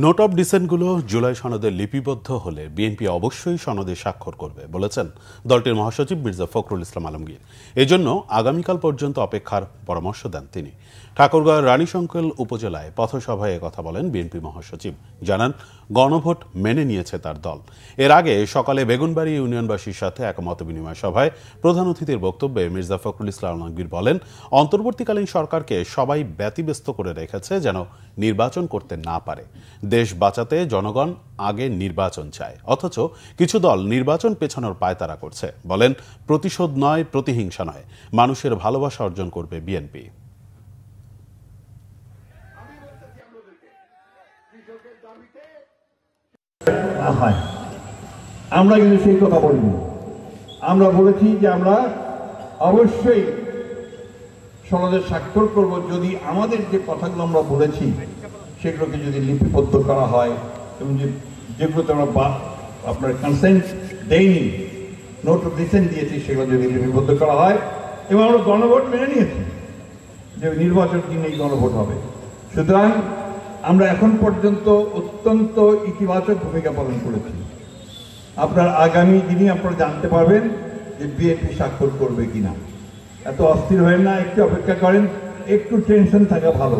Note of ডিসেন্টগুলো July সনদে লিপিবদ্ধ হলে বিএনপি অবশ্যই সনদে স্বাক্ষর করবে বলেছেন দলটির মহাসচিব মির্জা ফখরুল ইসলাম আলমগীর। এজন্য আগামীকাল পর্যন্ত অপেক্ষার পরামর্শ দেন তিনি। ঠাকুরগাঁও রানীশঙ্কল উপজেলায় পথসভায় একথা বলেন বিএনপি মহাসচিব। জানান, গণভোট মেনে নিয়েছে তার দল। এর আগে সকালে বেগুনবাড়ি ইউনিয়নবাসীর সাথে এক মতবিনিময় সভায় প্রধান অতিথির বক্তব্যে মির্জা ফখরুল ইসলাম আলমগীর বলেন, অন্তর্বর্তীকালীন সরকারকে সবাই ব্যতিব্যস্ত করে রেখেছে যেন নির্বাচন করতে না পারে। দেশ বাঁচাতে জনগণ আগে নির্বাচন চায়, অথচ কিছু দল নির্বাচন পেছানোর পায়তারা করছে। বলেন, প্রতিশোধ নয়, প্রতিহিংসা নয়, মানুষের ভালোবাসা অর্জন করবে বিএনপি। আমরা কিন্তু সেই কথা বলিনি। আমরা বলেছি যে আমরা অবশ্যই সনদে স্বাক্ষর করব যদি আমাদের যে কথাগুলো আমরা বলেছি সেগুলোকে যদি লিপিবদ্ধ করা হয় এবং যেগুলোতে আমরা আপনার কনসেন্ট দেইনি, নোট অফ ডিসেন্ট দিয়েছি, সেগুলো যদি লিপিবদ্ধ করা হয় এবং আমরা গণভোট মেনে নিয়েছি যে নির্বাচন দিনেই গণভোট হবে। সুতরাং আমরা এখন পর্যন্ত অত্যন্ত ইতিবাচক ভূমিকা পালন করেছি। আপনার আগামী দিনে আপনারা জানতে পারবেন যে বিএনপি স্বাক্ষর করবে কিনা। এত অস্থির হয়ে না, একটু অপেক্ষা করেন, একটু টেনশন থাকা ভালো।